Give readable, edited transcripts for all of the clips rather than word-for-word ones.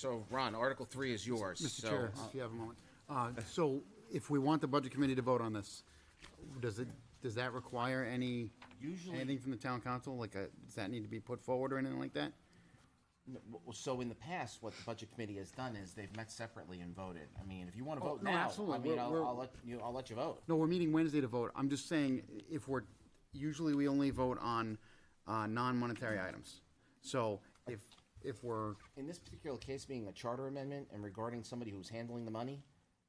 So, Ron, Article 3 is yours. Mr. So, Chair, if you have a moment. So if we want the Budget Committee to vote on this, does that require anything from the town council? Like, does that need to be put forward or anything like that? So in the past, what the Budget Committee has done is they've met separately and voted. I mean, if you want to vote no, now, absolutely. I mean, I'll let you vote. No, we're meeting Wednesday to vote. I'm just saying, usually we only vote on non-monetary items. So if we're, In this particular case, being a charter amendment and regarding somebody who's handling the money,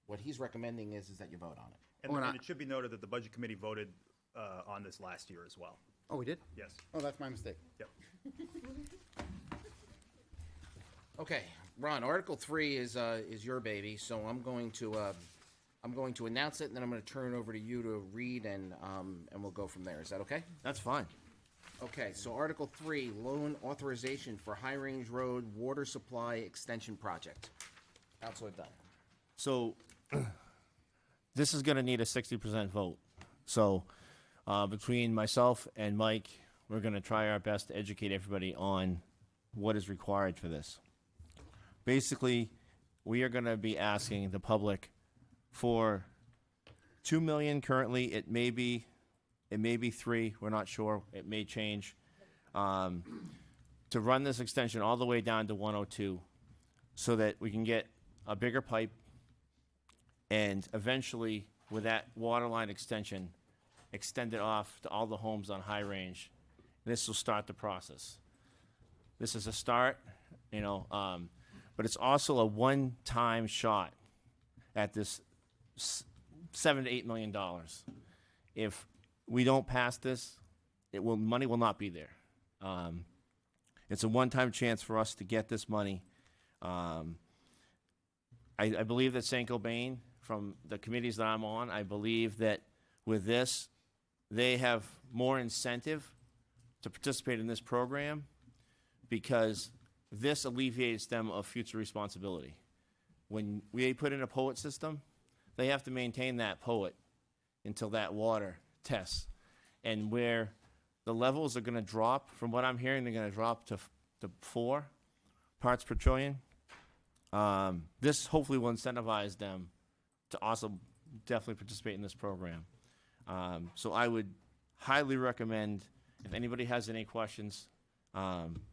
what he's recommending is that you vote on it. And it should be noted that the Budget Committee voted on this last year as well. oh, we did? Yes. Oh, that's my mistake. Yep. Okay, Ron, Article 3 is your baby, so I'm going to announce it, and then I'm going to turn it over to you to read, and we'll go from there. Is that okay? That's fine. Okay, so Article 3, loan authorization for High Range Road Water Supply Extension Project. Councilor Dunn. So this is going to need a 60% vote. So between myself and Mike, we're going to try our best to educate everybody on what is required for this. Basically, we are going to be asking the public for $2 million currently. It may be $3 million. We're not sure. It may change. To run this extension all the way down to 102 so that we can get a bigger pipe and eventually, with that water line extension, extend it off to all the homes on High Range. This will start the process. This is a start, but it's also a one-time shot at this $7 to $8 million. If we don't pass this, money will not be there. It's a one-time chance for us to get this money. I believe that St. Cobain, from the committees that I'm on, I believe that with this, they have more incentive to participate in this program because this alleviates them of future responsibility. When we put in a POET system, they have to maintain that POET until that water tests. And where the levels are going to drop, from what I'm hearing, they're going to drop to 4 parts per trillion. This hopefully will incentivize them to also definitely participate in this program. So I would highly recommend, if anybody has any questions,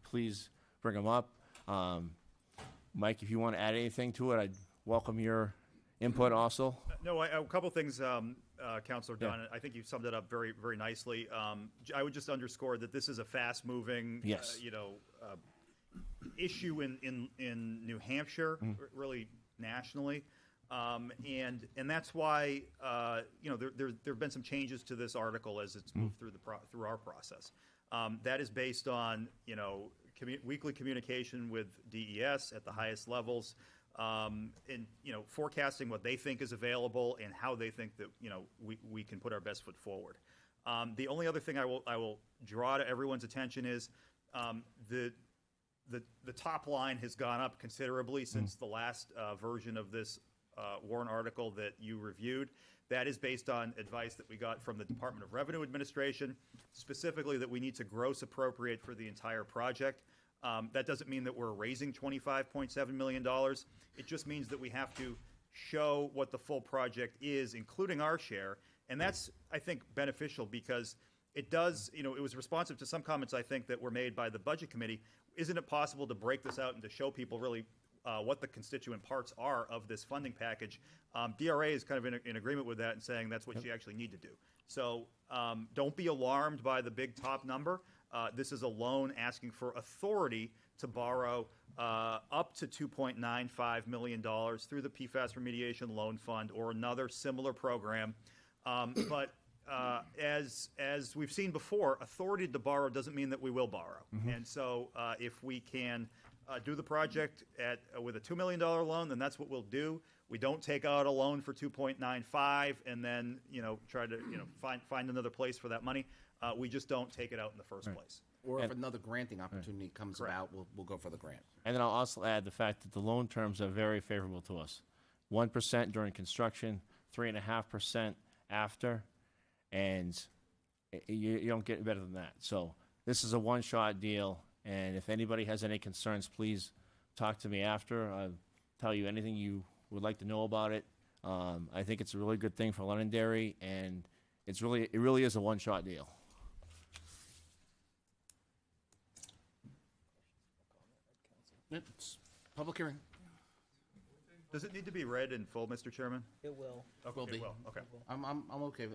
please bring them up. Mike, if you want to add anything to it, I'd welcome your input also. No, a couple things, Councilor Dunn. I think you summed it up very, very nicely. I would just underscore that this is a fast-moving, Yes. Issue in New Hampshire, really nationally. And that's why there have been some changes to this article as it's moved through our process. That is based on weekly communication with DES at the highest levels, and forecasting what they think is available and how they think that we can put our best foot forward. The only other thing I will draw to everyone's attention is the top line has gone up considerably since the last version of this warrant article that you reviewed. That is based on advice that we got from the Department of Revenue Administration, specifically that we need to gross appropriate for the entire project. That doesn't mean that we're raising $25.7 million. It just means that we have to show what the full project is, including our share. And that's, I think, beneficial because it does, it was responsive to some comments, I think, that were made by the Budget Committee. Isn't it possible to break this out and to show people really what the constituent parts are of this funding package? DRA is kind of in agreement with that and saying that's what you actually need to do. So don't be alarmed by the big top number. This is a loan asking for authority to borrow up to $2.95 million through the PFAS Remediation Loan Fund or another similar program. But as we've seen before, authority to borrow doesn't mean that we will borrow. And so if we can do the project with a $2 million loan, then that's what we'll do. We don't take out a loan for 2.95 and then try to find another place for that money. We just don't take it out in the first place. Or if another granting opportunity comes about, we'll go for the grant. And then I'll also add the fact that the loan terms are very favorable to us. 1% during construction, 3.5% after, and you don't get better than that. So this is a one-shot deal, and if anybody has any concerns, please talk to me after. I'll tell you anything you would like to know about it. I think it's a really good thing for Londonderry, and it really is a one-shot deal. It's public hearing. Does it need to be read in full, Mr. Chairman? It will. Okay, Will be. it will, okay. I'm okay.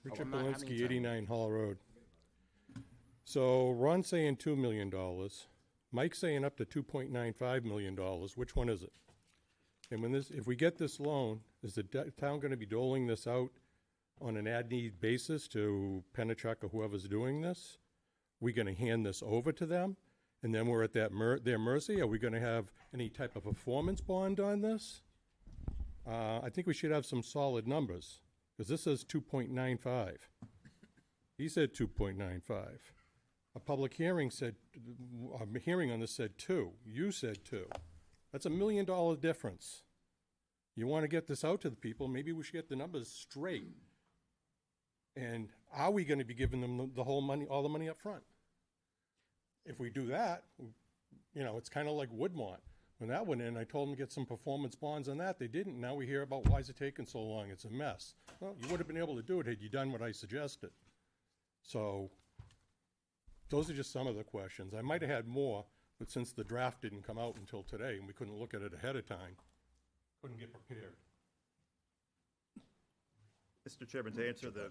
Richard I'm not having Polinsky, time. 89 Hall Road. So Ron's saying $2 million. Mike's saying up to $2.95 million. Which one is it? And if we get this loan, is the town going to be doling this out on an ad-need basis to Pennachuck or whoever's doing this? We going to hand this over to them, and then we're at their mercy? Are we going to have any type of performance bond on this? I think we should have some solid numbers, because this says 2.95. He said 2.95. A public hearing said, a hearing on this said 2. You said 2. That's $1 million difference. You want to get this out to the people, maybe we should get the numbers straight. And are we going to be giving them the whole money, all the money up front? If we do that, you know, it's kind of like Woodmont. When that went in, I told them to get some performance bonds on that. They didn't. Now we hear about why is it taking so long? It's a mess. Well, you would have been able to do it had you done what I suggested. So those are just some of the questions. I might have had more, but since the draft didn't come out until today and we couldn't look at it ahead of time, couldn't get prepared. Mr. Chairman, to answer the,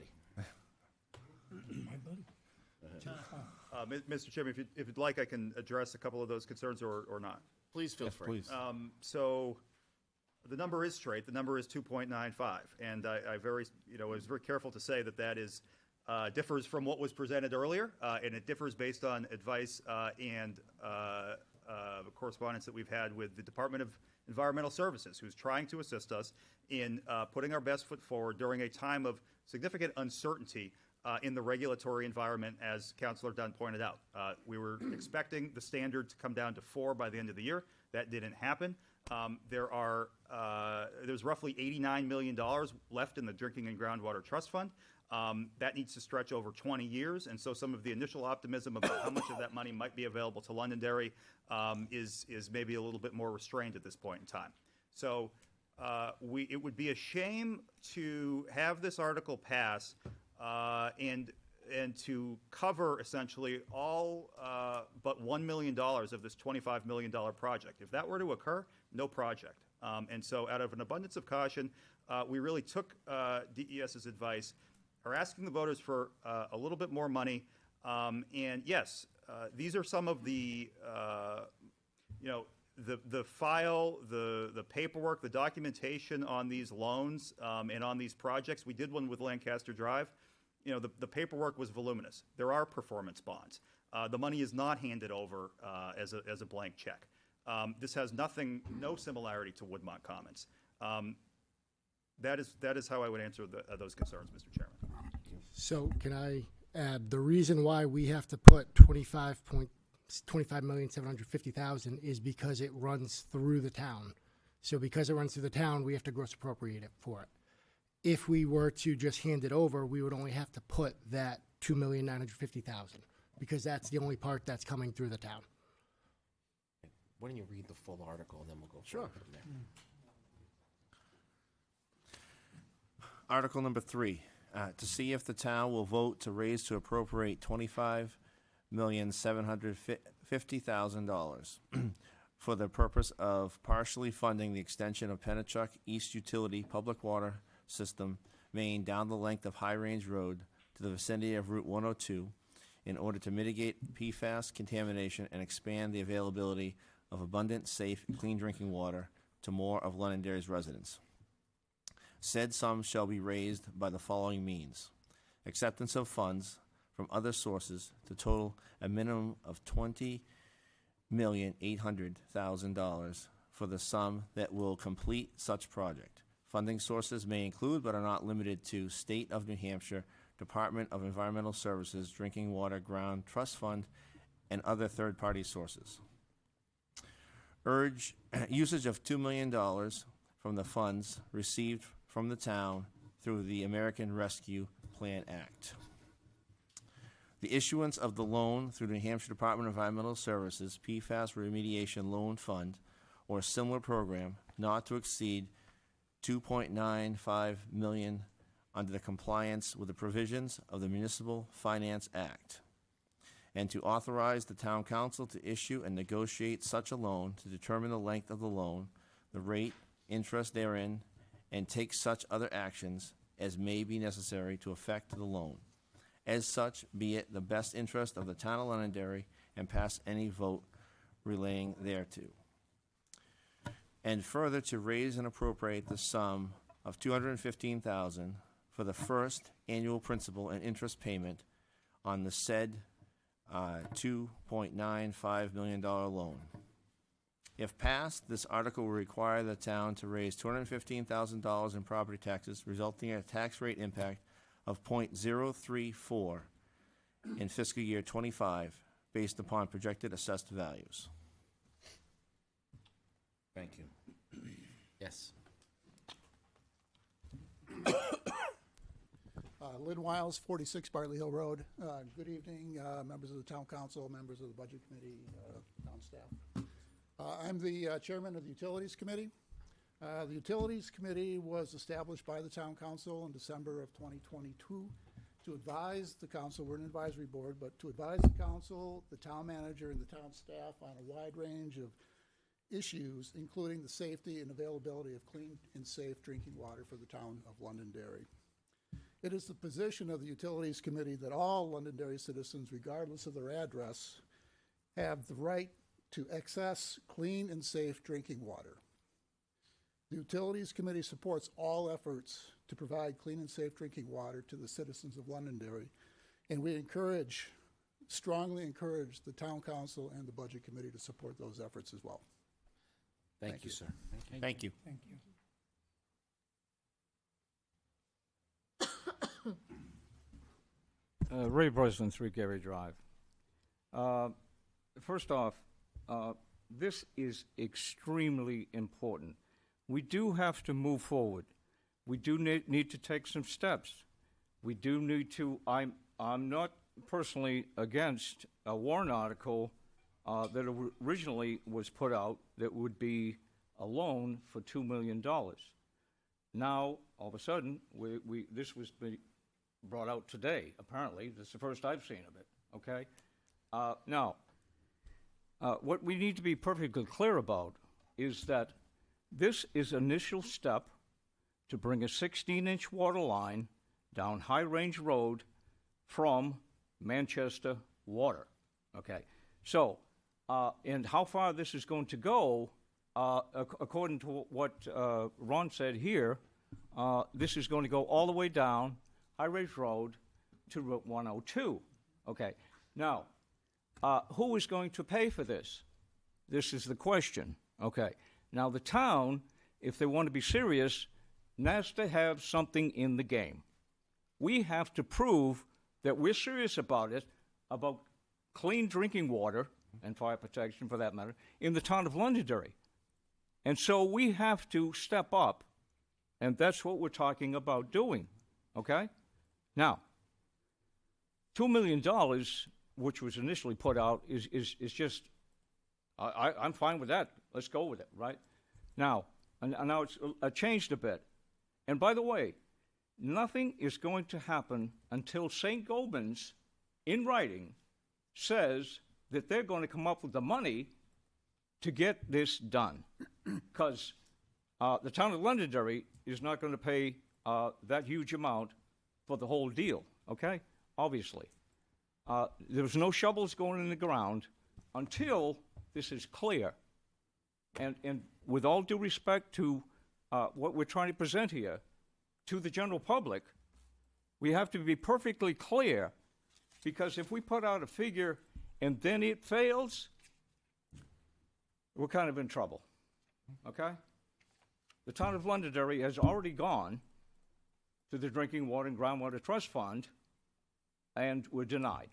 Mr. Chairman, if you'd like, I can address a couple of those concerns or not. Please feel free. Please. So the number is straight. The number is 2.95, and I was very careful to say that is differs from what was presented earlier, and it differs based on advice and correspondence that we've had with the Department of Environmental Services, who's trying to assist us in putting our best foot forward during a time of significant uncertainty in the regulatory environment, as Councilor Dunn pointed out. We were expecting the standard to come down to 4 by the end of the year. That didn't happen. There's roughly $89 million left in the Drinking and Groundwater Trust Fund. That needs to stretch over 20 years, and so some of the initial optimism about how much of that money might be available to Londonderry is maybe a little bit more restrained at this point in time. So it would be a shame to have this article pass and to cover essentially all but $1 million of this $25 million project. If that were to occur, no project. And so out of an abundance of caution, we really took DES's advice, are asking the voters for a little bit more money. And yes, these are some of the, the file, the paperwork, the documentation on these loans and on these projects. We did one with Lancaster Drive. The paperwork was voluminous. There are performance bonds. The money is not handed over as a blank check. This has no similarity to Woodmont Commons. That is how I would answer those concerns, Mr. Chairman. So can I add, the reason why we have to put $25,750,000 is because it runs through the town. So because it runs through the town, we have to gross appropriate it for it. If we were to just hand it over, we would only have to put that $2,950,000 because that's the only part that's coming through the town. Why don't you read the full article, and then we'll go forward from there. Article number 3, to see if the town will vote to raise to appropriate $25,750,000 for the purpose of partially funding the extension of Pennachuck East Utility Public Water System main down the length of High Range Road to the vicinity of Route 102 in order to mitigate PFAS contamination and expand the availability of abundant, safe, clean drinking water to more of Londonderry's residents. Said sum shall be raised by the following means: acceptance of from other sources to total a minimum of $20,800,000 for the sum that will complete such project. Funding sources may include, but are not limited to, State of New Hampshire Department of Environmental Services Drinking Water Ground Trust Fund and other third-party sources. Urge usage of $2 million from the funds received from the town through the American Rescue Plan Act. The issuance of the loan through the New Hampshire Department of Environmental Services PFAS Remediation Loan Fund or a similar program not to exceed $2.95 million under the compliance with the provisions of the Municipal Finance Act, and to authorize the town council to issue and negotiate such a loan to determine the length of the loan, the rate, interest therein, and take such other actions as may be necessary to effect the loan. As such, be it the best interest of the town of Londonderry, and pass any vote relating thereto. And further, to raise and appropriate the sum of $215,000 for the first annual principal and interest payment on the said $2.95 million loan. If passed, this article will require the town to raise $215,000 in property taxes, resulting in a tax rate impact of .034 in fiscal year '25, based upon projected assessed values. Thank you. Yes. Lynn Wiles, 46 Bartley Hill Road. Good evening, members of the Town Council, members of the Budget Committee, town staff. I'm the chairman of the Utilities Committee. The Utilities Committee was established by the Town Council in December of 2022 to advise the council. We're an advisory board, but to advise the council, the town manager, and the town staff on a wide range of issues, including the safety and availability of clean and safe drinking water for the town of Londonderry. It is the position of the Utilities Committee that all Londonderry citizens, regardless of their address, have the right to access clean and safe drinking water. The Utilities Committee supports all efforts to provide clean and safe drinking water to the citizens of Londonderry, and we strongly encourage the Town Council and the Budget Committee to support those efforts as well. Thank you, sir. Thank you. Thank you. Ray Breslin, 3 Gary Drive. First off, this is extremely important. We do have to move forward. We do need to take some steps. We do need to, I'm not personally against a warrant article that originally was put out that would be a loan for $2 million. Now, all of a sudden, this was brought out today, apparently. This is the first I've seen of it, okay? Now, what we need to be perfectly clear about is that this is initial step to bring a 16-inch water line down High Range Road from Manchester Water, okay? So, and how far this is going to go, according to what Ron said here, this is going to go all the way down High Range Road to Route 102. Okay. Now, who is going to pay for this? This is the question. Okay. Now, the town, if they want to be serious, has to have something in the game. We have to prove that we're serious about it, about clean drinking water, and fire protection for that matter, in the town of Londonderry. And so we have to step up, and that's what we're talking about doing, okay? Now, $2 million, which was initially put out, is just, I'm fine with that. Let's go with it, right? Now, and now it's changed a bit. And by the way, nothing is going to happen until St. Gobain's, in writing, says that they're going to come up with the money to get this done. Because the town of Londonderry is not going to pay that huge amount for the whole deal, okay? Obviously. There's no shovels going in the ground until this is clear. And with all due respect to what we're trying to present here to the general public, we have to be perfectly clear, because if we put out a figure and then it fails, we're kind of in trouble, okay? The town of Londonderry has already gone to the Drinking Water and Groundwater Trust Fund, and we're denied.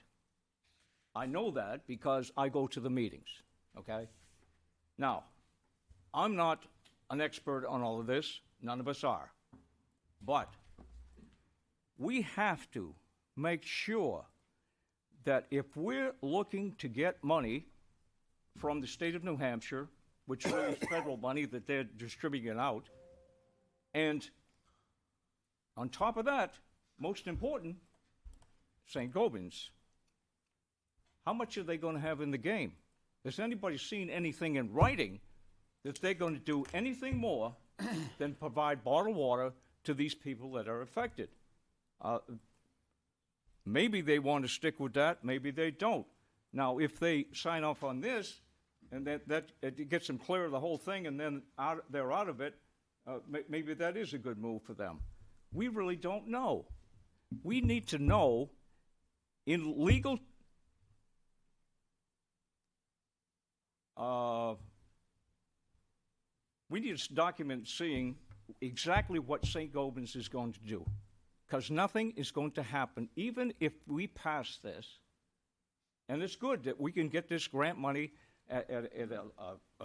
I know that because I go to the meetings, okay? Now, I'm not an expert on all of this. None of us are. But we have to make sure that if we're looking to get money from the state of New Hampshire, which really is federal money that they're distributing out, and on top of that, most important, St. Gobans, how much are they going to have in the game? Has anybody seen anything in writing that they're going to do anything more than provide bottled water to these people that are affected? Maybe they want to stick with that, maybe they don't. Now, if they sign off on this, and that it gets them clear of the whole thing, and then they're out of it, maybe that is a good move for them. We really don't know. We need to know in legal we need a document seeing exactly what St. Gobans is going to do, because nothing is going to happen, even if we pass this. And it's good that we can get this grant money at a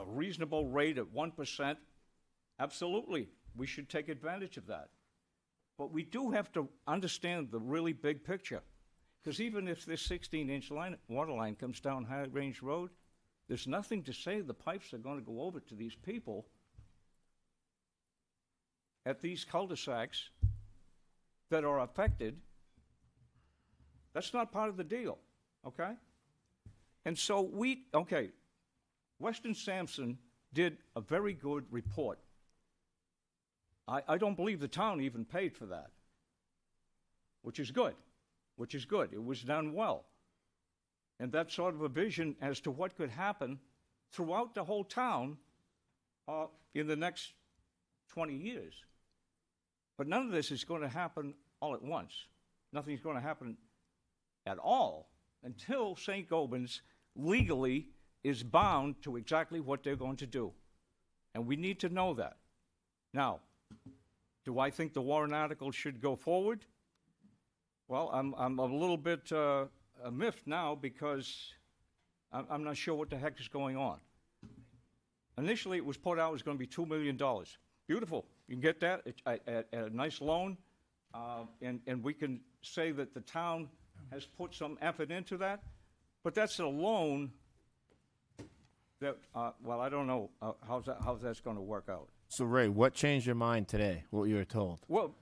reasonable rate of 1%. Absolutely, we should take advantage of that. But we do have to understand the really big picture, because even if this 16-inch water line comes down High Range Road, there's nothing to say the pipes are going to go over to these people at these cul-de-sacs that are affected. That's not part of the deal, okay? And so Weston Sampson did a very good report. I don't believe the town even paid for that, which is good, It was done well. And that's sort of a vision as to what could happen throughout the whole town in the next 20 years. But none of this is going to happen all at once. Nothing's going to happen at all until St. Gobans legally is bound to exactly what they're going to do. And we need to know that. Now, do I think the warrant article should go forward? Well, I'm a little bit miffed now because I'm not sure what the heck is going on. Initially, it was put out it was going to be $2 million. Beautiful. You can get that at a nice loan, and we can say that the town has put some effort into that. But that's a loan that, well, I don't know how that's going to work out. So, Ray, what changed your mind today, what you were told? Well,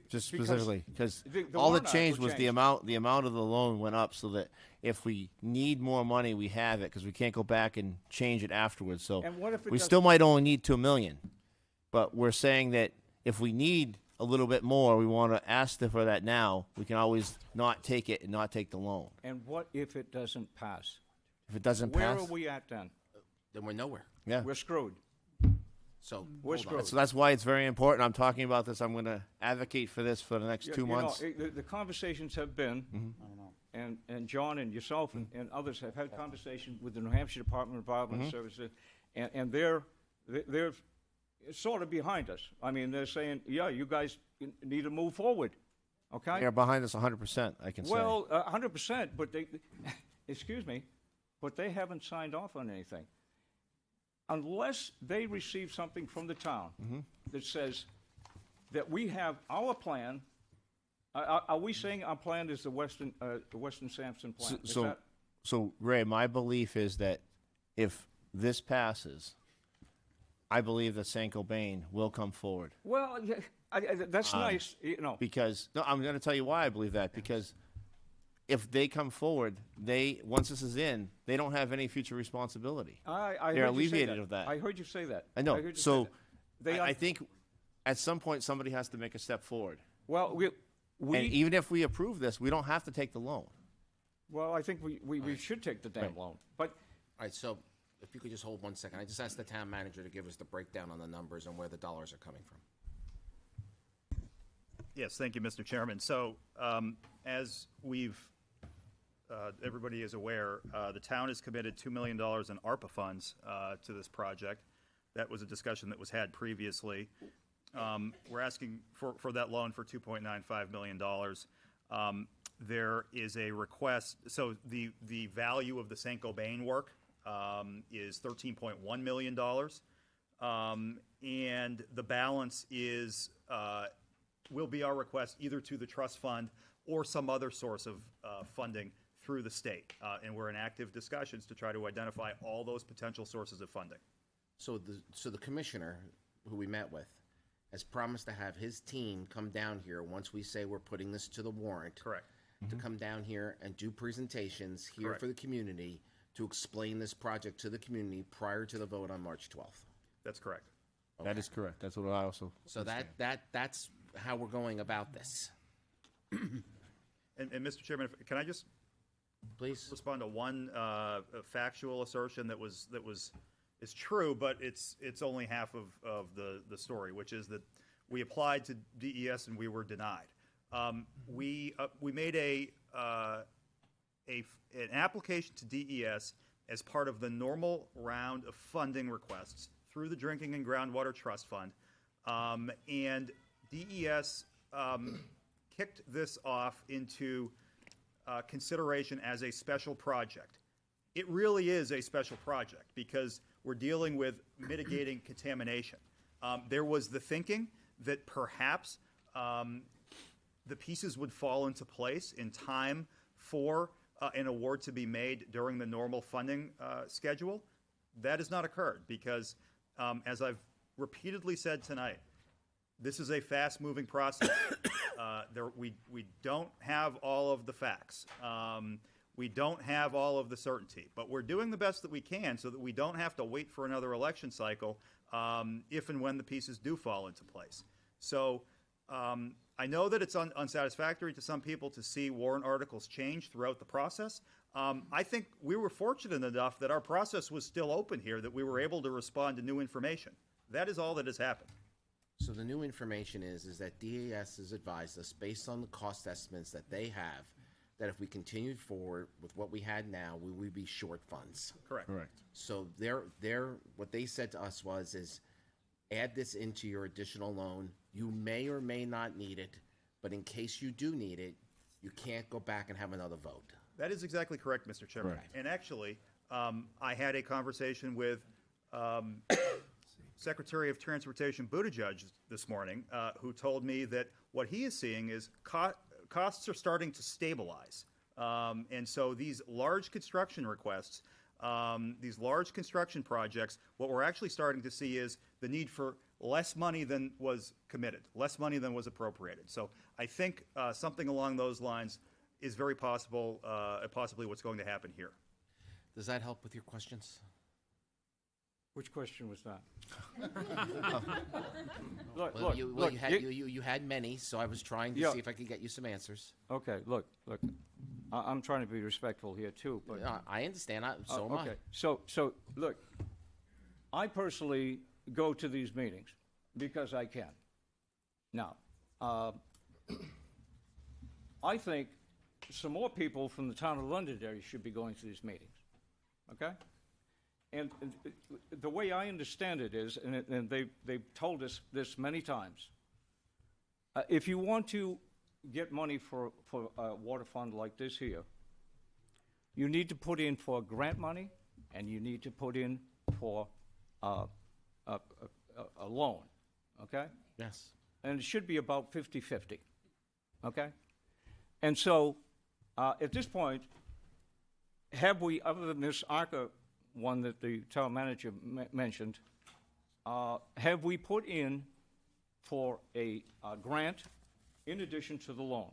Just specifically, because the all that warrant changed article was the amount of the loan went up, so that if we need more money, we have it, because we can't go back and change it afterwards. So And what if it we doesn't- still might only need $2 million, but we're saying that if we need a little bit more, we want to ask for that now. We can always not take it and not take the loan. And what if it doesn't pass? If it doesn't Where pass, are we at then? Then we're nowhere. yeah. We're screwed. So We're hold on. screwed. So that's why it's very important. I'm talking about this. I'm going to advocate for this for the next 2 months. The conversations have been, and John and yourself and others have had conversations with the New Hampshire Department of Environmental Services, and they're sort of behind us. I mean, they're saying, yeah, you guys need to move forward, okay? They're behind us 100%, I can say. Well, 100%, but they, excuse me, but they haven't signed off on anything. Unless they receive something from the town that says that we have our plan, are we saying our plan is the Weston Sampson plan? Is that- So, Ray, my belief is that if this passes, I believe that St. Gobain will come forward. Well, yeah, that's nice, Because, no, I'm going to tell you why I believe that. Because if they come forward, once this is in, they don't have any future responsibility. I They're heard you say alleviated of that. I heard you say that. I know. heard you say So that. I think at some point somebody has to make a step forward. Well, And even if we approve this, we don't have to take the loan. well, I think we should take the damn loan. But All right, so if you could just hold 1 second. I just asked the town manager to give us the breakdown on the numbers and where the dollars are coming from. Yes, thank you, Mr. Chairman. So, as everybody is aware, the town has committed $2 million in ARPA funds to this project. That was a discussion that was had previously. We're asking for that loan for $2.95 million. There is a request, so the value of the St. Gobain work is $13.1 million. And the balance will be our request either to the trust fund or some other source of funding through the state. And we're in active discussions to try to identify all those potential sources of funding. So the commissioner, who we met with, has promised to have his team come down here once we say we're putting this to the warrant. Correct. To come down here and do presentations here Correct. for the community to explain this project to the community prior to the vote on March 12th. That's correct. That is correct. That's what I also. So that's how we're going about this. And Mr. Chairman, can I just Please. respond to one factual assertion that is true, but it's only half of the story, which is that we applied to DES and we were denied. We made an application to DES as part of the normal round of funding requests through the Drinking and Groundwater Trust Fund, and DES kicked this off into consideration as a special project. It really is a special project because we're dealing with mitigating contamination. There was the thinking that perhaps the pieces would fall into place in time for an award to be made during the normal funding schedule. That has not occurred because, as I've repeatedly said tonight, this is a fast-moving process. We don't have all of the facts. We don't have all of the certainty, but we're doing the best that we can so that we don't have to wait for another election cycle if and when the pieces do fall into place. So I know that it's unsatisfactory to some people to see warrant articles change throughout the process. I think we were fortunate enough that our process was still open here, that we were able to respond to new information. That is all that has happened. So the new information is that DES has advised us, based on the cost estimates that they have, that if we continued forward with what we had now, we would be short funds. Correct. Correct. So what they said to us is, add this into your additional loan. You may or may not need it, but in case you do need it, you can't go back and have another vote. That is exactly correct, Mr. Chairman. Correct. And actually, I had a conversation with Secretary of Transportation Buttigieg this morning, who told me that what he is seeing is costs are starting to stabilize. And so these large construction requests, these large construction projects, what we're actually starting to see is the need for less money than was committed, less money than was appropriated. So I think something along those lines is very possible, possibly what's going to happen here. Does that help with your questions? Which question was that? Well, you had many, so I was trying to Yeah. see if I could get you some answers. Okay, look, I'm trying to be respectful here too, but. I understand. So am I. Okay, so, look, I personally go to these meetings because I can. Now, I think some more people from the town of Londonderry should be going to these meetings, okay? And the way I understand it is, and they've told us this many times, if you want to get money for a water fund like this here, you need to put in for grant money, and you need to put in for a loan, okay? Yes. And it should be about 50-50, okay? And so, at this point, have we, other than this ARCA one that the town manager mentioned, have we put in for a grant in addition to the loan?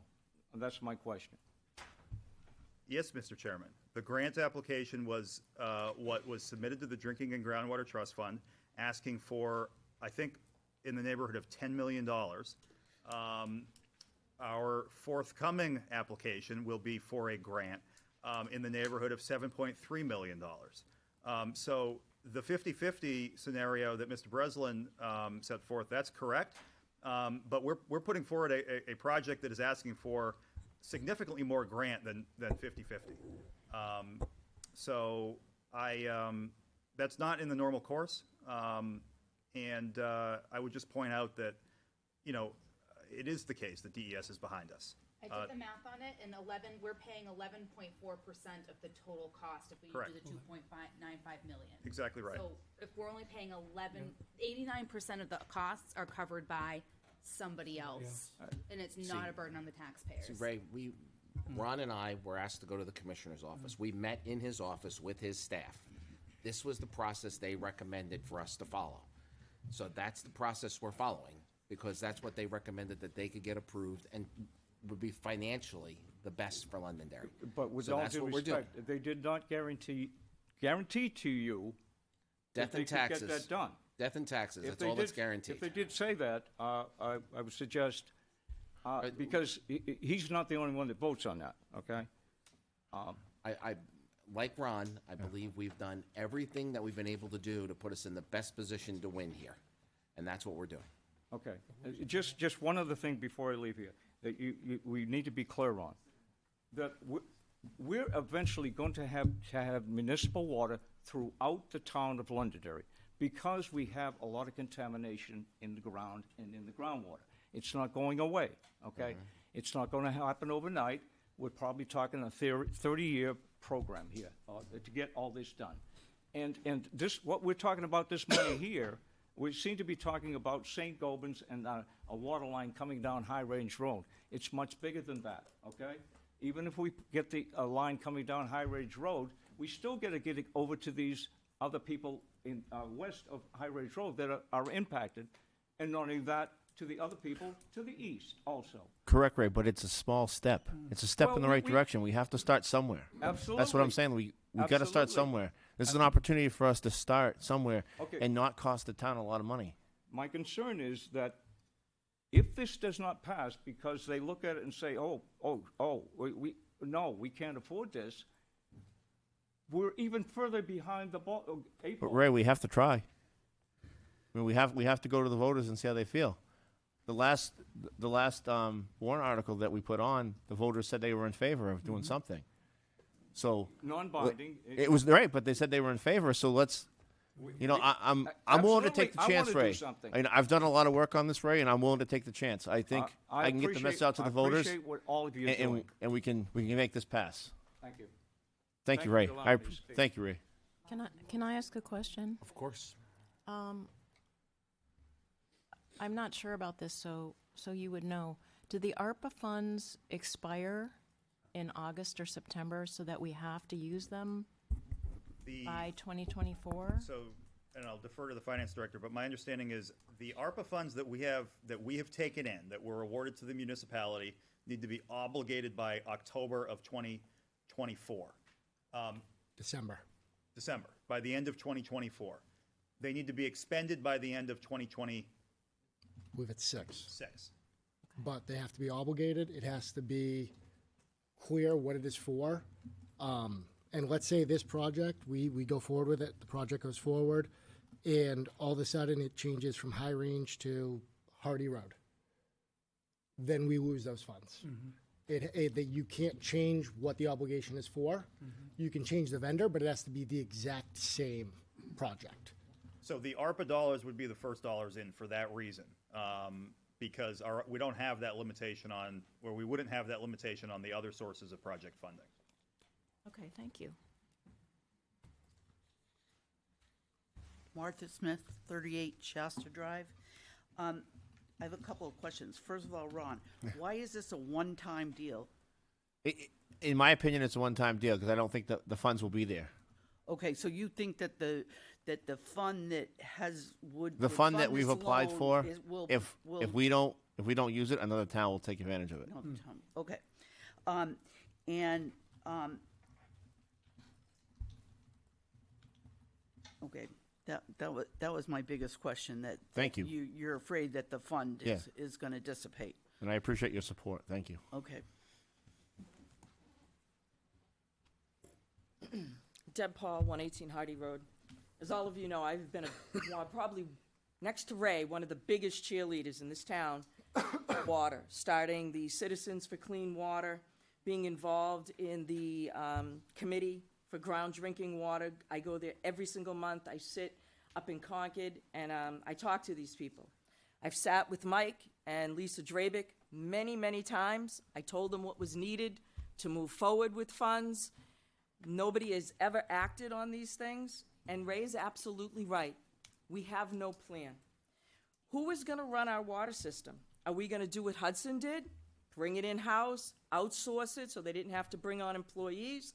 And that's my question. Yes, Mr. Chairman. The grant application was what was submitted to the Drinking and Groundwater Trust Fund, asking for, I think, in the neighborhood of $10 million. Our forthcoming application will be for a grant in the neighborhood of $7.3 million. So the 50-50 scenario that Mr. Breslin set forth, that's correct. But we're putting forward a project that is asking for significantly more grant than 50-50. So that's not in the normal course. And I would just point out that, it is the case that DES is behind us. I did the math on it, and we're paying 11.4% of the total cost if we Correct. do the 2.95 million. Exactly right. So if we're only paying 89% of the costs are covered by somebody else, and it's not a burden on the taxpayers. See, Ray, Ron and I were asked to go to the commissioner's office. We met in his office with his staff. This was the process they recommended for us to follow. So that's the process we're following, because that's what they recommended, that they could get approved and would be financially the best for Londonderry. But with So all that's due what we're doing. respect, they did not guarantee to you Death that they and could get taxes. that done. Death and taxes, If that's they all that's did- guaranteed. If they did say that, I would suggest, because he's not the only one that votes on that, okay? I, like Ron, I believe we've done everything that we've been able to do to put us in the best position to win here. And that's what we're doing. Okay. Just one other thing before I leave here, that we need to be clear on. That we're eventually going to have municipal water throughout the town of Londonderry, because we have a lot of contamination in the ground and in the groundwater. It's not going away, okay? It's not going to happen overnight. We're probably talking a 30-year program here to get all this done. And this, what we're talking about, this money here, we seem to be talking about St. Gobans and a water line coming down High Range Road. It's much bigger than that, okay? Even if we get the line coming down High Range Road, we still got to get it over to these other people in west of High Range Road that are impacted, and not only that, to the other people to the east also. Correct, Ray, but it's a small step. It's a step Well, in the we- right we- direction. We have to start somewhere. That's what Absolutely. I'm saying. We got to start Absolutely. somewhere. This is an opportunity for us to start somewhere Okay. and not cost the town a lot of money. My concern is that if this does not pass, because they look at it and say, we can't afford this, we're even further behind the eight But ball. Ray, we have to try. I mean, we have to go to the voters and see how they feel. The last warrant article that we put on, the voters said they were in favor of doing something. So Non-binding. it was right, but they said they were in favor. So let's, I'm willing to take the Absolutely, I chance, wanna do Ray. something. I've done a lot of work on this, Ray, and I'm willing to take the chance. I think I can get the message out to the voters, I appreciate what all of you are doing. and we can make this pass. Thank you. Thank Thank you, you Ray. for allowing me to speak. Thank you, Ray. Can I ask a question? Of course. I'm not sure about this, so you would know. Do the ARPA funds expire in August or September so that we have to use them by 2024? So, and I'll defer to the finance director, but my understanding is the ARPA funds that we have taken in, that were awarded to the municipality, need to be obligated by October of 2024. December. December, by the end of 2024. They need to be expended by the end of 2026. We've at 6. But they have to be obligated. It has to be clear what it is for. And let's say this project, we go forward with it, the project goes forward, and all of a sudden it changes from High Range to Hardy Road. Then we lose those funds. You can't change what the obligation is for. You can change the vendor, but it has to be the exact same project. So the ARPA dollars would be the first dollars in for that reason, because we don't have that limitation on, or we wouldn't have that limitation on the other sources of project funding. Okay, thank you. Martha Smith, 38 Shasta Drive. I have a couple of questions. First of all, Ron, why is this a one-time deal? In my opinion, it's a one-time deal because I don't think the funds will be there. Okay, so you think that the fund that The fund that we've this applied loan for, is- will- if we don't use it, another town will take advantage of it. No, Hmm. Tom, okay. Okay, that was my biggest question, that. Thank that you. You're afraid that the fund Yeah. is gonna dissipate. And I appreciate your support. Thank you. Okay. Deb Paul, 118 Hardy Road. As all of you know, I've been probably, next to Ray, one of the biggest cheerleaders in this town for water, starting the Citizens for Clean Water, being involved in the committee for ground drinking water. I go there every single month. I sit up in Concord, and I talk to these people. I've sat with Mike and Lisa Drabick many, many times. I told them what was needed to move forward with funds. Nobody has ever acted on these things, and Ray is absolutely right. We have no plan. Who is going to run our water system? Are we going to do what Hudson did? bring it in-house, outsource it so they didn't have to bring on employees?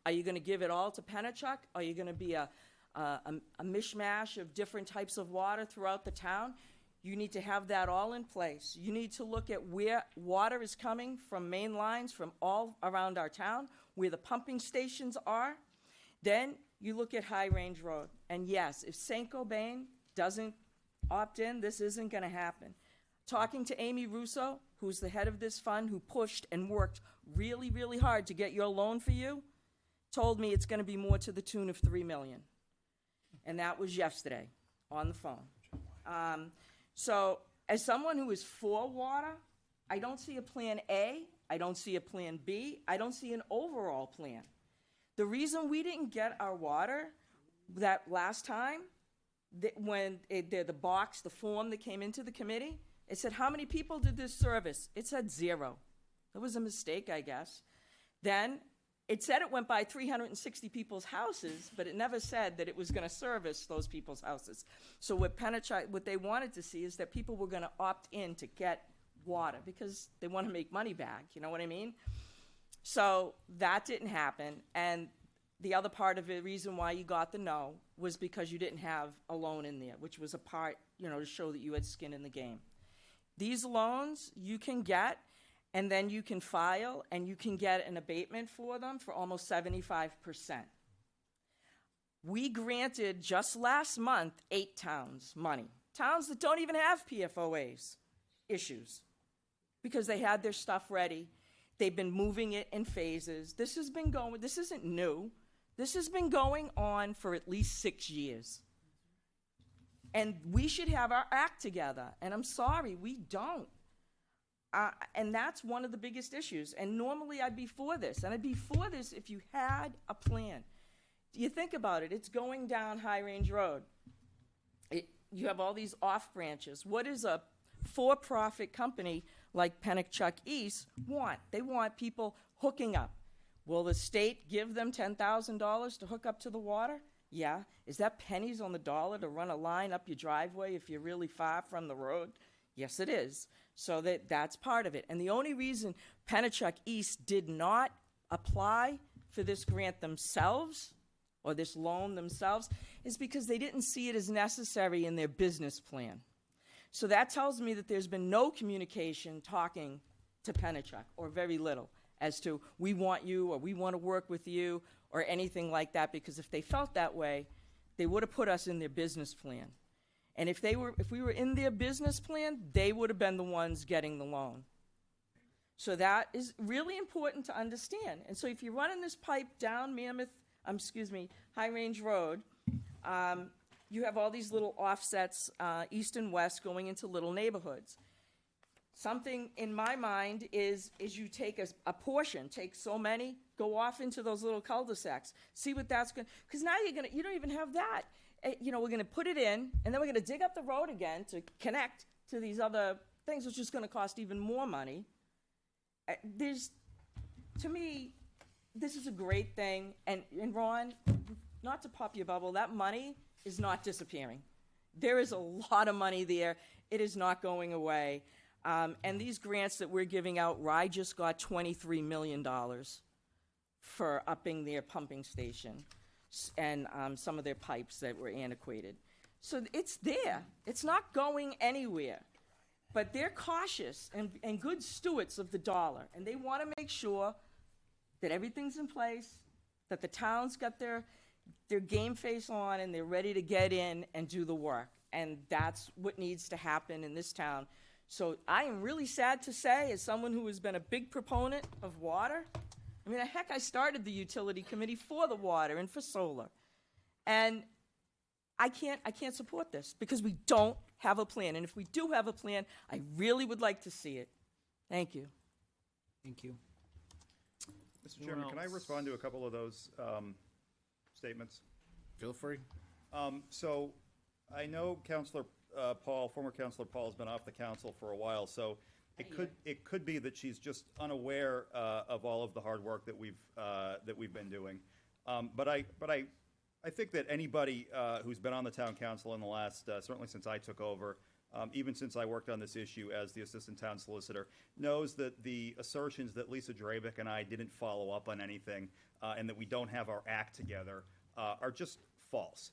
Are you gonna give it all to Pennachuck? Are you gonna be a mishmash of different types of water throughout the town? You need to have that all in place. You need to look at where water is coming from main lines from all around our town, where the pumping stations are. Then you look at High Range Road. And yes, if St. Gobain doesn't opt in, this isn't gonna happen. Talking to Amy Russo, who's the head of this fund, who pushed and worked really, really hard to get your loan for you, told me it's gonna be more to the tune of $3 million. And that was yesterday on the phone. So as someone who is for water, I don't see a plan A, I don't see a plan B, I don't see an overall plan. The reason we didn't get our water that last time, when the box, the form that came into the committee, it said, how many people did this service? It said 0. That was a mistake, I guess. Then it said it went by 360 people's houses, but it never said that it was gonna service those people's houses. So what Pennachuck, what they wanted to see is that people were gonna opt in to get water because they wanna make money back, you know what I mean? So that didn't happen, and the other part of the reason why you got the no was because you didn't have a loan in there, which was a part, you know, to show that you had skin in the game. These loans you can get, and then you can file, and you can get an abatement for them for almost 75%. We granted just last month 8 towns money, towns that don't even have PFOAs issues, because they had their stuff ready. They've been moving it in phases. This has been going, this isn't new. This has been going on for at least 6 years. And we should have our act together, and I'm sorry, we don't. And that's one of the biggest issues. And normally I'd be for this, and I'd be for this if you had a plan. You think about it, it's going down High Range Road. You have all these off branches. What does a for-profit company like Pennachuck East want? They want people hooking up. Will the state give them $10,000 to hook up to the water? Yeah. Is that pennies on the dollar to run a line up your driveway if you're really far from the road? Yes, it is. So that's part of it. And the only reason Pennachuck East did not apply for this grant themselves, or this loan themselves, is because they didn't see it as necessary in their business plan. So that tells me that there's been no communication talking to Pennachuck, or very little, as to we want you, or we want to work with you, or anything like that, because if they felt that way, they would have put us in their business plan. And if we were in their business plan, they would have been the ones getting the loan. So that is really important to understand. And so if you're running this pipe down High Range Road, you have all these little offsets, east and west, going into little neighborhoods. Something in my mind is you take a portion, take so many, go off into those little cul-de-sacs, see what that's going to, because now you don't even have that. We're going to put it in, and then we're going to dig up the road again to connect to these other things, which is going to cost even more money. To me, this is a great thing. And Ron, not to pop your bubble, that money is not disappearing. There is a lot of money there. It is not going away. And these grants that we're giving out, Rye just got $23 million for upping their pumping station and some of their pipes that were antiquated. So it's there. It's not going anywhere. But they're cautious and good stewards of the dollar. And they want to make sure that everything's in place, that the town's got their game face on, and they're ready to get in and do the work. And that's what needs to happen in this town. So I am really sad to say, as someone who has been a big proponent of water, I mean, heck, I started the utility committee for the water and for solar. And I can't support this because we don't have a plan. And if we do have a plan, I really would like to see it. Thank you. Thank you. Mr. Chairman, can I respond to a couple of those statements? Feel free. So I know Councilor former Councilor Paul has been off the council for a while, so it could be that she's just unaware of all of the hard work that we've been doing. But I think that anybody who's been on the town council in the last, certainly since I took over, even since I worked on this issue as the assistant town solicitor, knows that the assertions that Lisa Dravick and I didn't follow up on anything and that we don't have our act together are just false.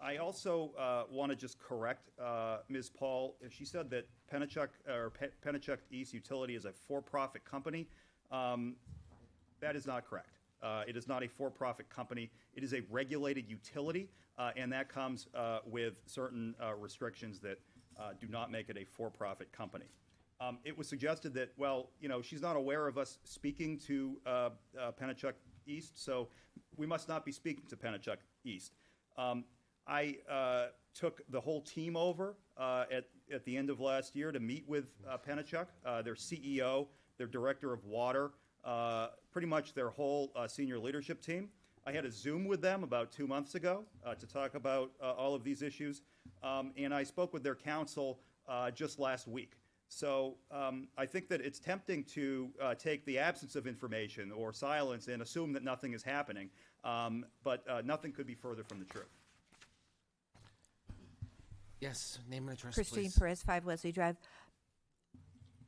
I also want to just correct Ms. Paul. She said that Pennachuck East Utility is a for-profit company. That is not correct. It is not a for-profit company. It is a regulated utility, and that comes with certain restrictions that do not make it a for-profit company. It was suggested that, well, she's not aware of us speaking to Pennachuck East, so we must not be speaking to Pennachuck East. I took the whole team over at the end of last year to meet with Pennachuck, their CEO, their director of water, pretty much their whole senior leadership team. I had a Zoom with them about 2 months ago to talk about all of these issues, and I spoke with their counsel just last week. So I think that it's tempting to take the absence of information or silence and assume that nothing is happening, but nothing could be further from the truth. Yes, name and address, Christine please. Perez, 5 Wesley Drive.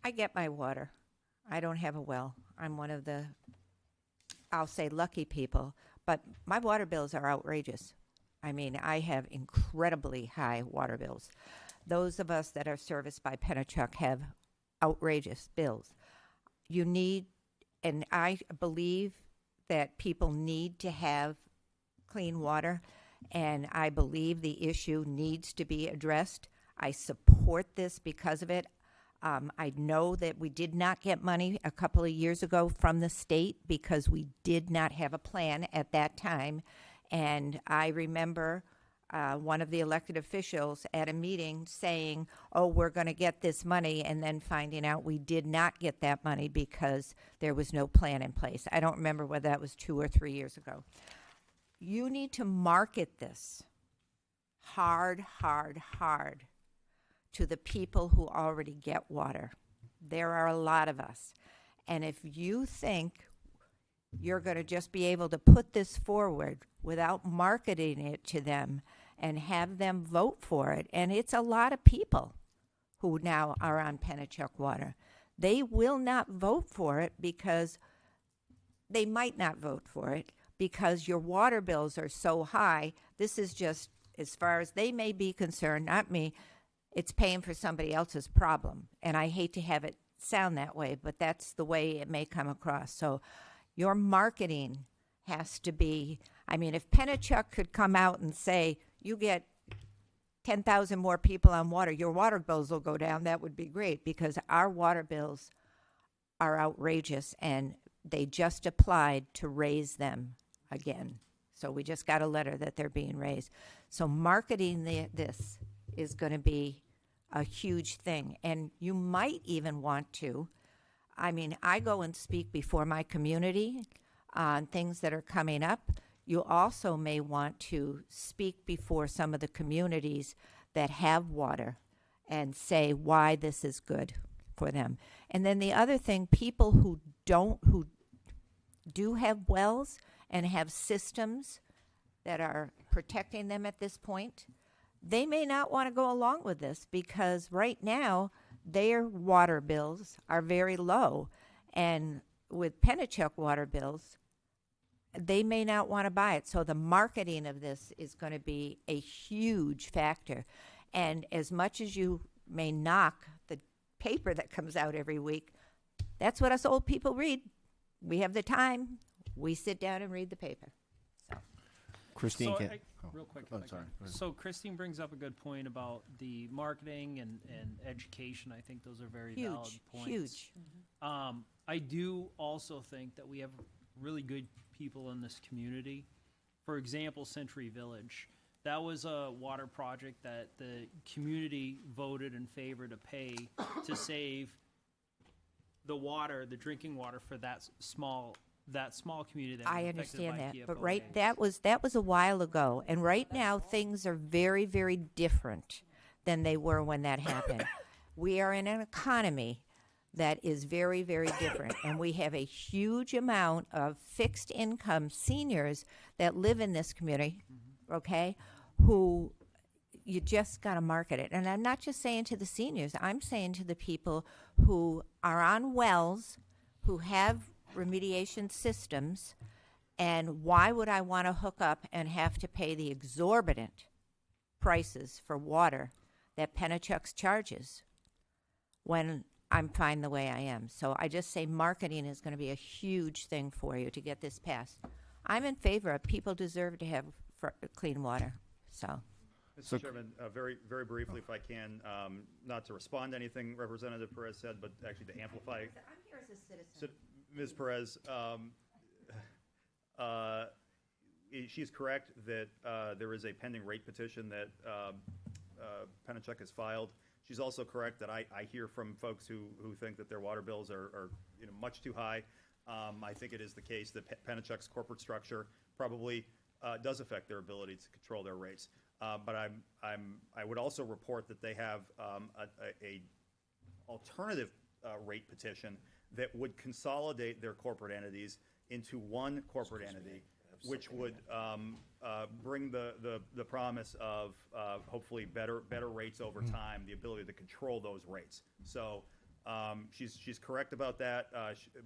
I get my water. I don't have a well. I'm one of the, I'll say, lucky people. But my water bills are outrageous. I mean, I have incredibly high water bills. Those of us that are serviced by Pennachuck have outrageous bills. You need, and I believe that people need to have clean water, and I believe the issue needs to be addressed. I support this because of it. I know that we did not get money a couple of years ago from the state because we did not have a plan at that time. And I remember one of the elected officials at a meeting saying, oh, we're going to get this money, and then finding out we did not get that money because there was no plan in place. I don't remember whether that was 2 or 3 years ago. You need to market this hard to the people who already get water. There are a lot of us. And if you think you're going to just be able to put this forward without marketing it to them and have them vote for it, and it's a lot of people who now are on Pennachuck Water, they will not vote for it because they might not vote for it because your water bills are so high. This is just, as far as they may be concerned, not me, it's paying for somebody else's problem. And I hate to have it sound that way, but that's the way it may come across. So your marketing has to be, I mean, if Pennachuck could come out and say, you get 10,000 more people on water, your water bills will go down, that would be great, because our water bills are outrageous, and they just applied to raise them again. So we just got a letter that they're being raised. So marketing this is going to be a huge thing. And you might even want to, I mean, I go and speak before my community on things that are coming up. You also may want to speak before some of the communities that have water and say why this is good for them. And then the other thing, people who do have wells and have systems that are protecting them at this point, they may not want to go along with this because right now their water bills are very low. And with Pennachuck water bills, they may not want to buy it. So the marketing of this is going to be a huge factor. And as much as you may knock the paper that comes out every week, that's what us old people read. We have the time. We sit down and read the paper. Christine, So, can, real quick. oh, if I sorry. can. Go ahead. So Christine brings up a good point about the marketing and education. I think those are very valid points. Huge. I do also think that we have really good people in this community. For example, Century Village. That was a water project that the community voted in favor to pay to save the water, the drinking water for that small community that was I affected understand by that, but PFOAs. right, that was a while ago, and right now things are very, very different than they were when that happened. We are in an economy that is very, very different, and we have a huge amount of fixed income seniors that live in this community, okay, who you just got to market it. And I'm not just saying to the seniors, I'm saying to the people who are on wells, who have remediation systems, and why would I want to hook up and have to pay the exorbitant prices for water that Pennachuck's charges when I'm fine the way I am? So I just say marketing is going to be a huge thing for you to get this passed. I'm in favor of people deserve to have clean water, so. Mr. Chairman, very, very briefly, if I can, not to respond to anything Representative Perez said, but actually to amplify. I'm here as a citizen. Ms. Perez, she's correct that there is a pending rate petition that Pennachuck has filed. She's also correct that I hear from folks who think that their water bills are much too high. I think it is the case that Pennachuck's corporate structure probably does affect their ability to control their rates. But I would also report that they have a alternative rate petition that would consolidate their corporate entities into one corporate entity, which would bring the promise of hopefully better rates over time, the ability to control those rates. So she's correct about that,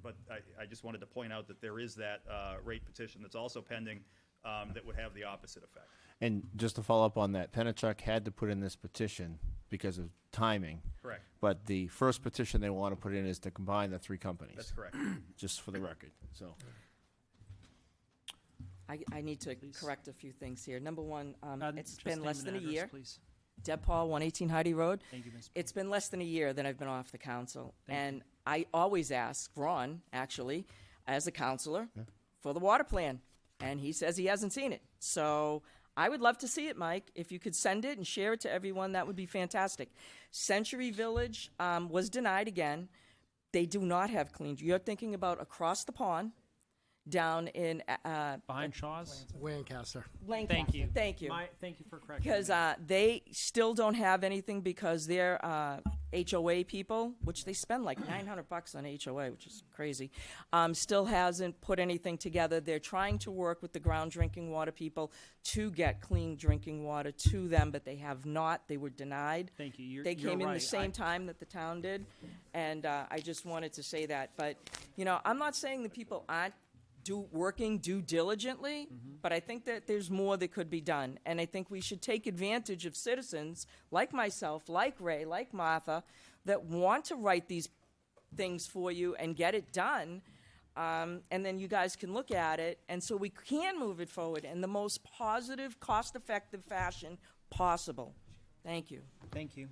but I just wanted to point out that there is that rate petition that's also pending that would have the opposite effect. And just to follow up on that, Pennachuck had to put in this petition because of timing. Correct. But the first petition they want to put in is to combine the three companies. That's correct. Just for the record, so. I need to correct a few things here. Number one, it's Just been name less and than a address, year. please. Deb Paul, 118 Heidi Road. Thank you, Ms. It's been less than a year that I've been off the council. Thank And I always ask Ron, actually, as a counselor, for the water plan. And he says he hasn't seen it. So I would love to see it, Mike. If you could send it and share it to everyone, that would be fantastic. Century Village was denied again. They do not have clean. You're thinking about across the pond, down in Behind Shaw's? Lancaster. Lancaster. Thank you. Thank you. Thank you for correcting Because me. they still don't have anything because they're HOA people, which they spend like $900 on HOA, which is crazy, still hasn't put anything together. They're trying to work with the ground drinking water people to get clean drinking water to them, but they have not. They were denied. Thank you. They You're came in the right. same time that the town did, and I just wanted to say that. But, I'm not saying that people aren't working due diligently, but I think that there's more that could be done. And I think we should take advantage of citizens like myself, like Ray, like Martha, that want to write these things for you and get it done. And then you guys can look at it, and so we can move it forward in the most positive, cost-effective fashion possible. Thank you. Thank you.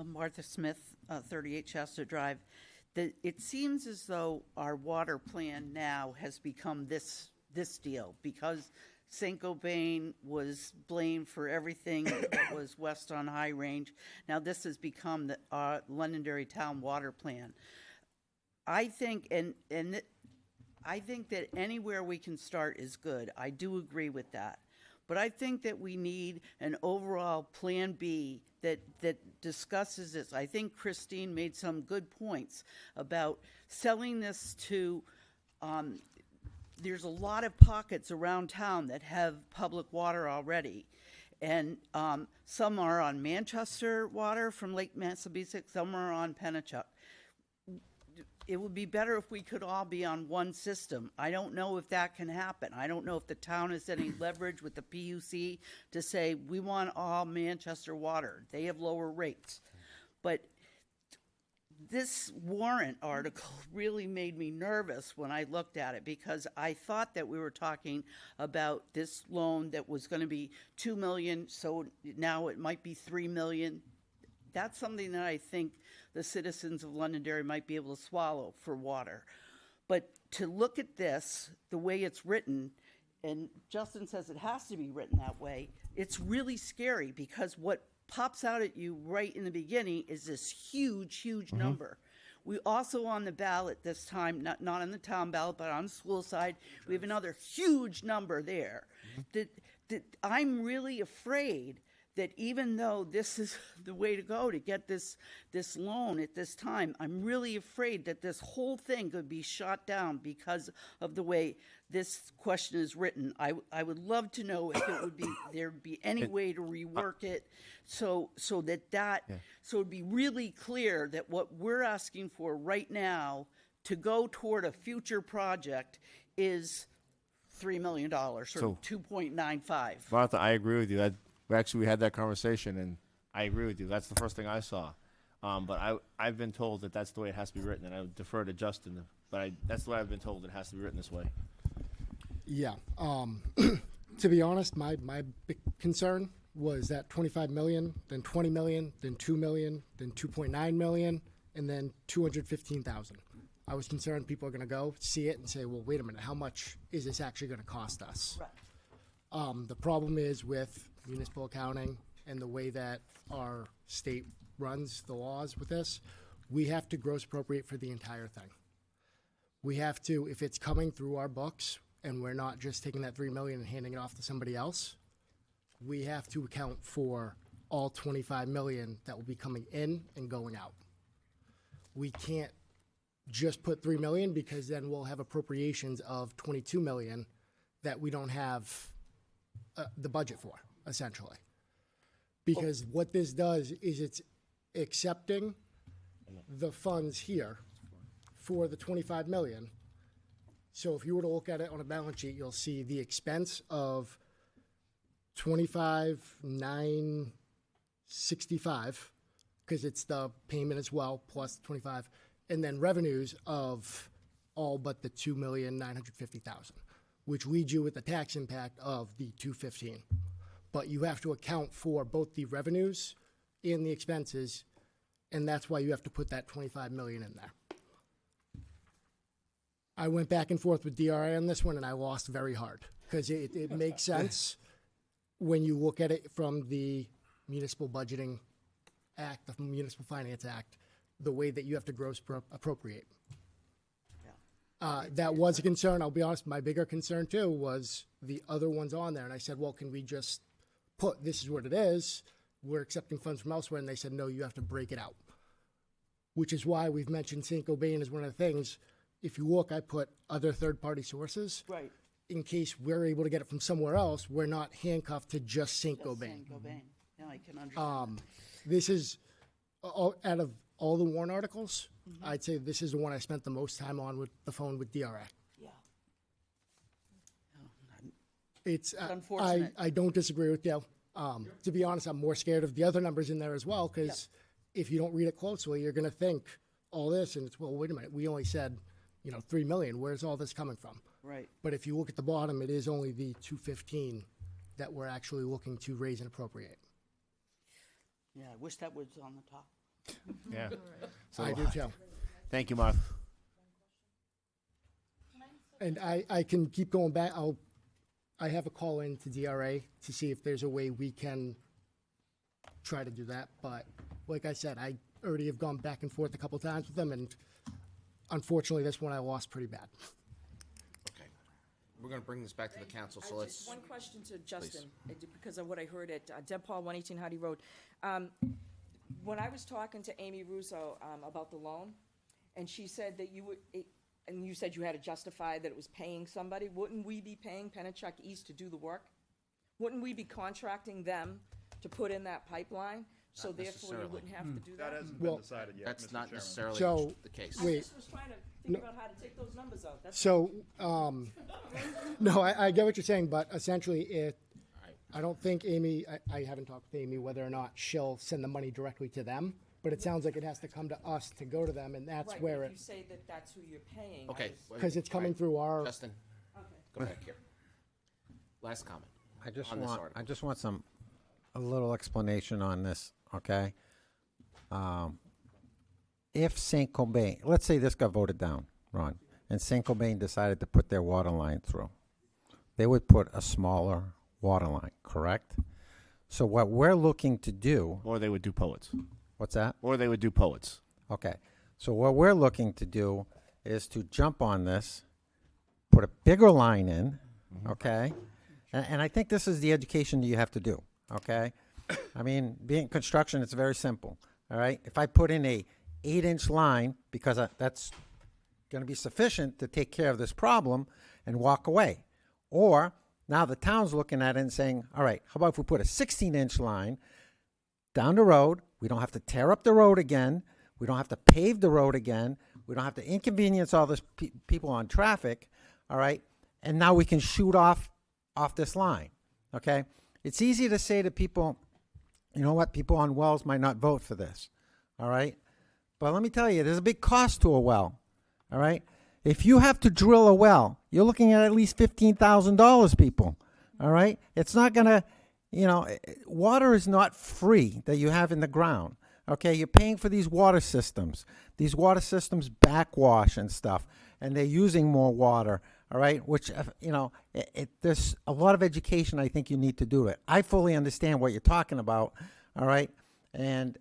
Martha Smith, 38 Shasta Drive. It seems as though our water plan now has become this deal because St. Gobain was blamed for everything that was west on High Range. Now this has become the Londonderry Town Water Plan. I think I think that anywhere we can start is good. I do agree with that. But I think that we need an overall Plan B that discusses this. I think Christine made some good points about selling this to, there's a lot of pockets around town that have public water already. And some are on Manchester water from Lake Massabesic, some are on Pennachuck. It would be better if we could all be on one system. I don't know if that can happen. I don't know if the town has any leverage with the PUC to say, we want all Manchester water. They have lower rates. But this warrant article really made me nervous when I looked at it because I thought that we were talking about this loan that was going to be $2 million, so now it might be $3 million. That's something that I think the citizens of Londonderry might be able to swallow for water. But to look at this, the way it's written, and Justin says it has to be written that way, it's really scary because what pops out at you right in the beginning is this huge, huge number. We also on the ballot this time, not on the town ballot, but on the school side, we have another huge number there. That I'm really afraid that even though this is the way to go to get this loan at this time, I'm really afraid that this whole thing could be shot down because of the way this question is written. I would love to know if it would be, there'd be any way to rework it so it'd be really clear that what we're asking for right now to go toward a future project is $3 million or So- 2.95. Martha, I agree with you. We had that conversation, and I agree with you. That's the first thing I saw. But I've been told that that's the way it has to be written, and I would defer to Justin. But that's the way I've been told it has to be written this way. Yeah. To be honest, my big concern was that 25 million, then 20 million, then 2 million, then 2.9 million, and then 215,000. I was concerned people are going to go see it and say, well, wait a minute, how much is this actually going to cost us? Right. The problem is with municipal accounting and the way that our state runs the laws with this, we have to gross appropriate for the entire thing. We have to, if it's coming through our books and we're not just taking that 3 million and handing it off to somebody else, we have to account for all 25 million that will be coming in and going out. We can't just put 3 million because then we'll have appropriations of 22 million that we don't have the budget for, essentially. Because what this does is it's accepting the funds here for the 25 million. So if you were to look at it on a balance sheet, you'll see the expense of 25,965, because it's the payment as well, plus 25, and then revenues of all but the 2,950,000, which leaves you with the tax impact of the 215. But you have to account for both the revenues and the expenses, and that's why you have to put that 25 million in there. I went back and forth with DRA on this one, and I lost very hard, because it makes sense when you look at it from the Municipal Budgeting Act, the Municipal Finance Act, the way that you have to gross appropriate. That was a concern. I'll be honest, my bigger concern too was the other ones on there. And I said, well, can we just put, this is what it is. We're accepting funds from elsewhere. And they said, no, you have to break it out. Which is why we've mentioned St. Cobain as one of the things. If you look, I put other third-party sources. Right. In case we're able to get it from somewhere else, we're not handcuffed to just St. Cobain. Saint-Gobain. Yeah, I can understand. This is, out of all the warrant articles, I'd say this is the one I spent the most time on with the phone with DRA. Yeah. It's, unfortunate. I don't disagree with you. To be honest, I'm more scared of the other numbers in there as well, because if you don't read it closely, you're going to think all this, and it's, well, wait a minute, we only said, 3 million. Where's all this coming from? Right. But if you look at the bottom, it is only the 215 that we're actually looking to raise and appropriate. Yeah, I wish that was on the top. Yeah. So, I do too. thank you, Martha. And I can keep going back. I have a call in to DRA to see if there's a way we can try to do that. But like I said, I already have gone back and forth a couple times with them, and unfortunately, this one I lost pretty bad. Okay. We're gonna bring this back to the council, so let's. Just one question to Justin, because of what I heard at Deb Paul, 118 Hardy Road. When I was talking to Amy Russo about the loan, and she said that you would, and you said you had to justify that it was paying somebody, wouldn't we be paying Pennachuck East to do the work? Wouldn't we be contracting them to put in that pipeline? So Not therefore, you necessarily. wouldn't have to do That that? hasn't Well, been decided yet, That's Mr. not Chairman. necessarily So, the case. wait. I just was trying to figure out how to take those numbers out. That's So, no, I get what you're saying, but essentially, I don't think Amy, I haven't talked with Amy whether or not she'll send the money directly to them, but it sounds like it has to come to us to go to them, and that's right, where if it, you say that that's who you're paying. I Okay. was- because it's coming through our, Justin, go back here. Last comment. I just on this want, article. I just want a little explanation on this, okay? If St. Cobain, let's say this got voted down, Ron, and St. Cobain decided to put their water line through, they would put a smaller water line, correct? So what we're looking to do, Or they would do poets. what's that? Or they would do poets. Okay, so what we're looking to do is to jump on this, put a bigger line in, okay? And I think this is the education that you have to do, okay? I mean, being construction, it's very simple, all right? If I put in a 8-inch line, because that's going to be sufficient to take care of this problem and walk away. Or now the town's looking at it and saying, all right, how about if we put a 16-inch line down the road? We don't have to tear up the road again. We don't have to pave the road again. We don't have to inconvenience all this people on traffic, all right? And now we can shoot off this line, okay? It's easy to say to people, you know what, people on wells might not vote for this, all right? But let me tell you, there's a big cost to a well, all right? If you have to drill a well, you're looking at least $15,000, people, all right? It's not going to, water is not free that you have in the ground, okay? You're paying for these water systems. These water systems backwash and stuff, and they're using more water, all right? Which, there's a lot of education I think you need to do it. I fully understand what you're talking about, all right? And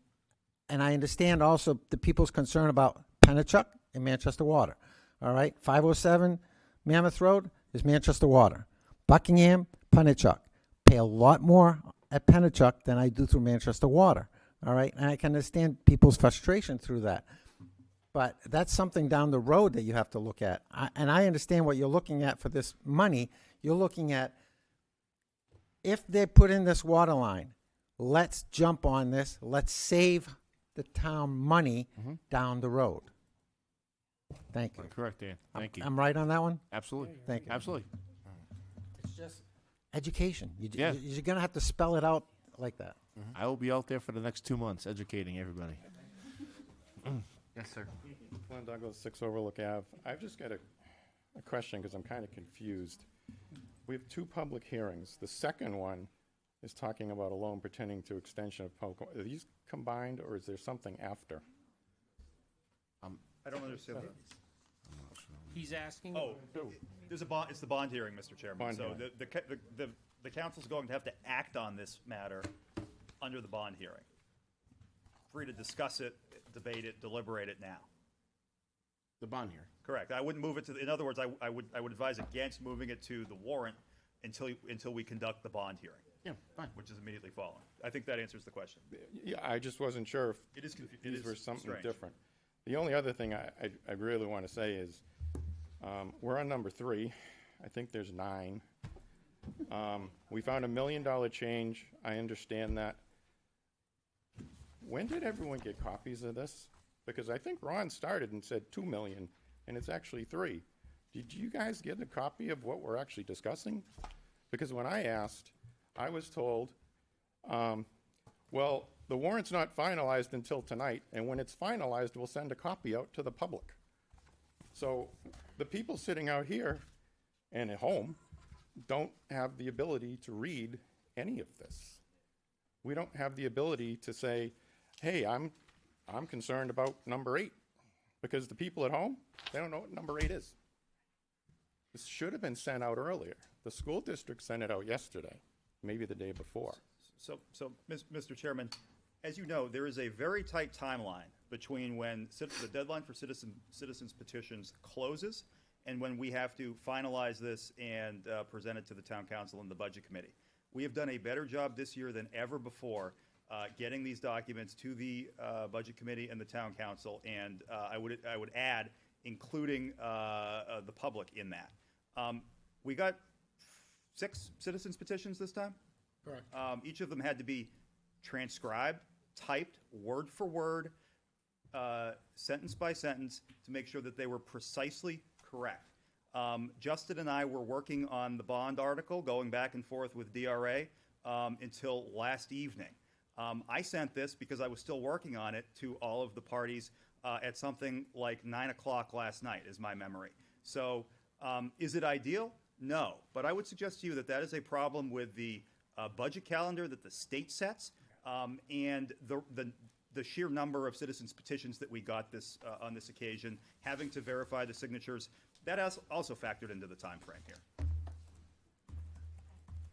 I understand also the people's concern about Pennachuck and Manchester Water, all right? 507 Mammoth Road is Manchester Water. Buckingham, Pennachuck. Pay a lot more at Pennachuck than I do through Manchester Water, all right? And I can understand people's frustration through that. But that's something down the road that you have to look at. And I understand what you're looking at for this money. You're looking at, if they put in this water line, let's jump on this. Let's save the town money down the road. Thank you. Correct, Dan. Thank you. I'm right on that one? Absolutely. Thank you. Absolutely. It's just education. Yeah. You're going to have to spell it out like that. I will be out there for the next 2 months educating everybody. Yes, sir. Glenn Douglas, 6 Overlook Ave. I've just got a question because I'm kind of confused. We have 2 public hearings. The second one is talking about a loan pertaining to extension of public. Are these combined, or is there something after? I don't understand that. He's asking. Oh, there's a bond, it's the bond hearing, Mr. Chairman. Bond So hearing. the council's going to have to act on this matter under the bond hearing. Free to discuss it, debate it, deliberate it now. The bond here. Correct. I wouldn't move it to, in other words, I would advise against moving it to the warrant until we conduct the bond hearing. Yeah, fine. Which is immediately following. I think that answers the question. Yeah, I just wasn't sure if It is these were something strange. different. The only other thing I really want to say is, we're on number 3. I think there's 9. We found $1 million change. I understand that. When did everyone get copies of this? Because I think Ron started and said 2 million, and it's actually 3. Did you guys get a copy of what we're actually discussing? Because when I asked, I was told, well, the warrant's not finalized until tonight, and when it's finalized, we'll send a copy out to the public. So the people sitting out here and at home don't have the ability to read any of this. We don't have the ability to say, hey, I'm concerned about number 8, because the people at home, they don't know what number 8 is. This should have been sent out earlier. The school district sent it out yesterday, maybe the day before. So, Mr. Chairman, as you know, there is a very tight timeline between when the deadline for citizens petitions closes and when we have to finalize this and present it to the town council and the budget committee. We have done a better job this year than ever before getting these documents to the budget committee and the town council, and I would add, including the public in that. We got 6 citizens petitions this time. Correct. Each of them had to be transcribed, typed, word for word, sentence by sentence, to make sure that they were precisely correct. Justin and I were working on the bond article, going back and forth with DRA until last evening. I sent this because I was still working on it to all of the parties at something like 9 o'clock last night, is my memory. So is it ideal? No. But I would suggest to you that that is a problem with the budget calendar that the state sets and the sheer number of citizens petitions that we got this on this occasion, having to verify the signatures. That has also factored into the time frame here.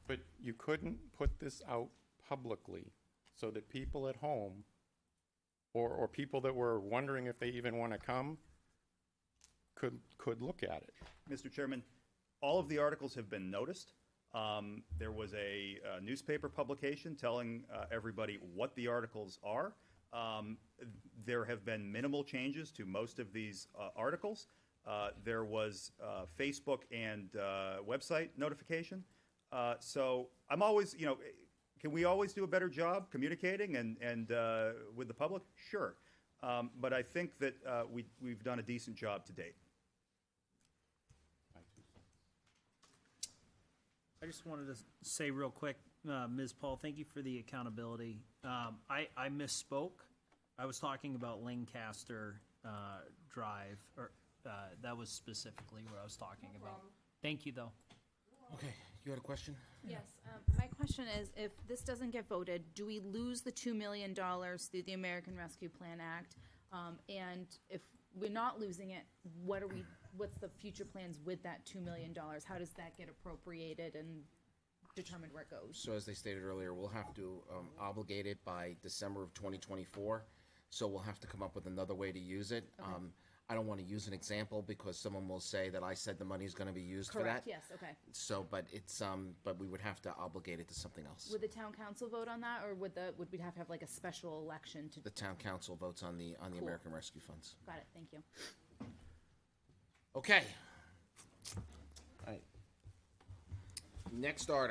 But you couldn't put this out publicly so that people at home or people that were wondering if they even want to come could look at it. Mr. Chairman, all of the articles have been noticed. There was a newspaper publication telling everybody what the articles are. There have been minimal changes to most of these articles. There was Facebook and website notification. So I'm always, can we always do a better job communicating and with the public? Sure. But I think that we've done a decent job to date. I just wanted to say real quick, Ms. Paul, thank you for the accountability. I misspoke. I was talking about Lancaster Drive, or that was specifically what I was talking about. Thank you, though. Okay, you had a question? Yes, my question is, if this doesn't get voted, do we lose the $2 million through the American Rescue Plan Act? And if we're not losing it, what's the future plans with that $2 million? How does that get appropriated and determined where it goes? So as they stated earlier, we'll have to obligate it by December of 2024. So we'll have to come up with another way to use it. I don't want to use an example because someone will say that I said the money's going to be used for that. Correct, yes, okay. So, but it's, but we would have to obligate it to something else. Would the town council vote on that, or would we have to have like a special election to? The town council votes on the Cool. American Rescue Funds. Got it, thank you. Okay. All right. Next article.